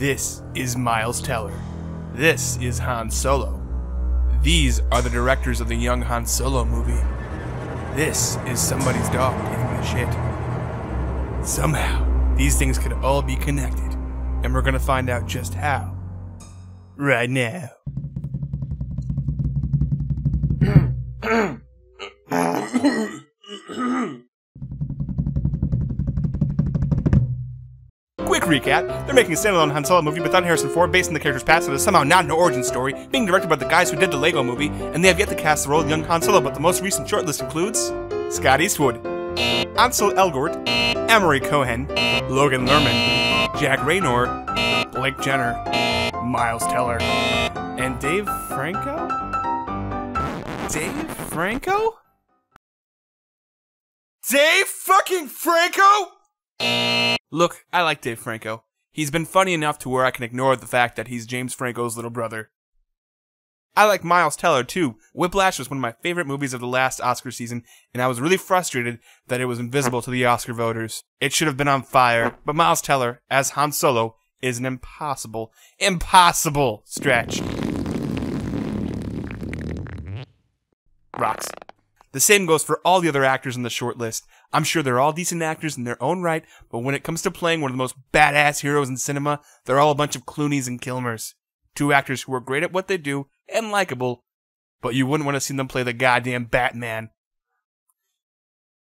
This is Miles Teller. This is Han Solo. These are the directors of the young Han Solo movie. This is somebody's dog taking a shit. Somehow, these things could all be connected, and we're gonna find out just how. Right now. Quick recap, they're making a standalone Han Solo movie without Harrison Ford based on the character's past that is somehow not an origin story, being directed by the guys who did the Lego movie, and they have yet to cast the role of young Han Solo, but the most recent shortlist includes Scott Eastwood, Ansel Elgort, Emery Cohen, Logan Lerman, Jack Raynor, Blake Jenner, Miles Teller, and Dave Franco? Dave Franco? Dave fucking Franco?! Look, I like Dave Franco. He's been funny enough to where I can ignore the fact that he's James Franco's little brother. I like Miles Teller too. Whiplash was one of my favorite movies of the last Oscar season, and I was really frustrated that it was invisible to the Oscar voters. It should have been on fire, but Miles Teller, as Han Solo, is an impossible stretch. Rocks. The same goes for all the other actors in the short list. I'm sure they're all decent actors in their own right, but when it comes to playing one of the most badass heroes in cinema, they're all a bunch of Clooneys and Kilmers. Two actors who are great at what they do, and likable, but you wouldn't want to see them play the goddamn Batman.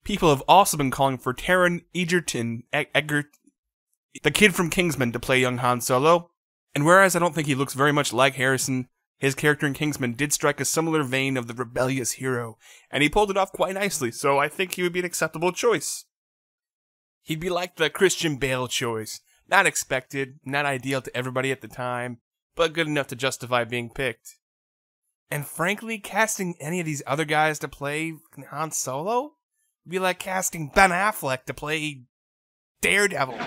People have also been calling for Taron Egerton, the kid from Kingsman, to play young Han Solo, and whereas I don't think he looks very much like Harrison, his character in Kingsman did strike a similar vein of the rebellious hero, and he pulled it off quite nicely, so I think he would be an acceptable choice. He'd be like the Christian Bale choice. Not expected, not ideal to everybody at the time, but good enough to justify being picked. And frankly, casting any of these other guys to play Han Solo would be like casting Ben Affleck to play Daredevil. You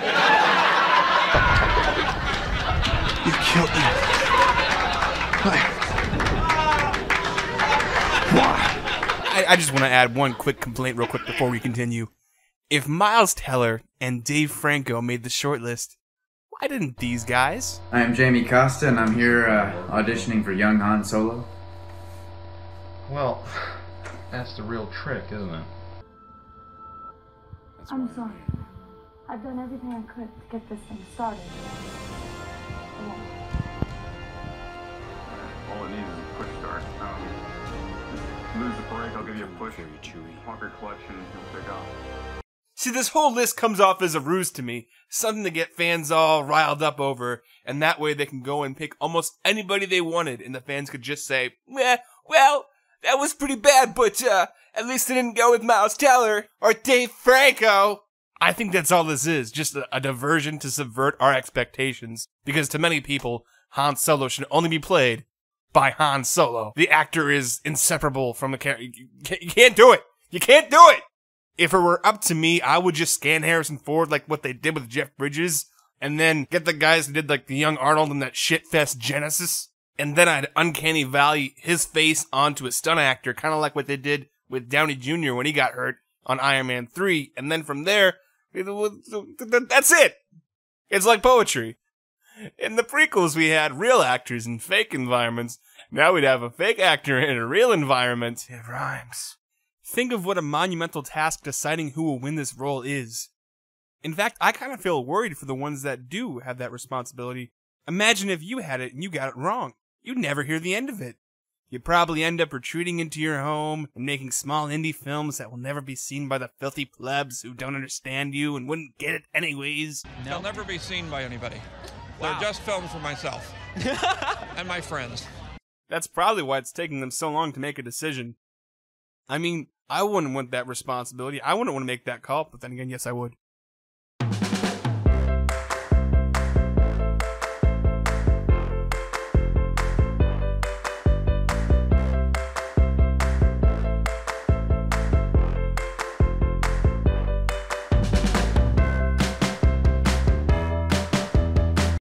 killed me. Why? I just want to add one quick complaint real quick before we continue. If Miles Teller and Dave Franco made the shortlist, why didn't these guys? I am Jamie Costa, and I'm here auditioning for young Han Solo. Well, that's the real trick, isn't it? I'm sorry. I've done everything I could to get this thing started. All it needs is a push start. Lose the brake, I'll give you a push. Very chewy. Walk your clutch and you'll pick up. See, this whole list comes off as a ruse to me. Something to get fans all riled up over, and that way they can go and pick almost anybody they wanted, and the fans could just say, well, that was pretty bad, but at least they didn't go with Miles Teller or Dave Franco. I think that's all this is, just a diversion to subvert our expectations, because to many people, Han Solo should only be played by Han Solo. The actor is inseparable from the character. You can't do it. You can't do it. If it were up to me, I would just scan Harrison Ford like what they did with Jeff Bridges, and then get the guys who did like the young Arnold in that shitfest Gynesis, and then I'd uncanny valley his face onto a stunt actor, kind of like what they did with Downey Jr. when he got hurt on Iron Man 3, and then from there, that's it. It's like poetry. In the prequels, we had real actors in fake environments. Now we'd have a fake actor in a real environment. It rhymes. Think of what a monumental task deciding who will win this role is. In fact, I kind of feel worried for the ones that do have that responsibility. Imagine if you had it and you got it wrong. You'd never hear the end of it. You'd probably end up retreating into your home and making small indie films that will never be seen by the filthy plebs who don't understand you and wouldn't get it anyways. They'll never be seen by anybody. They're just films for myself and my friends. That's probably why it's taking them so long to make a decision. I mean, I wouldn't want that responsibility. I wouldn't want to make that call, but then again, yes, I would.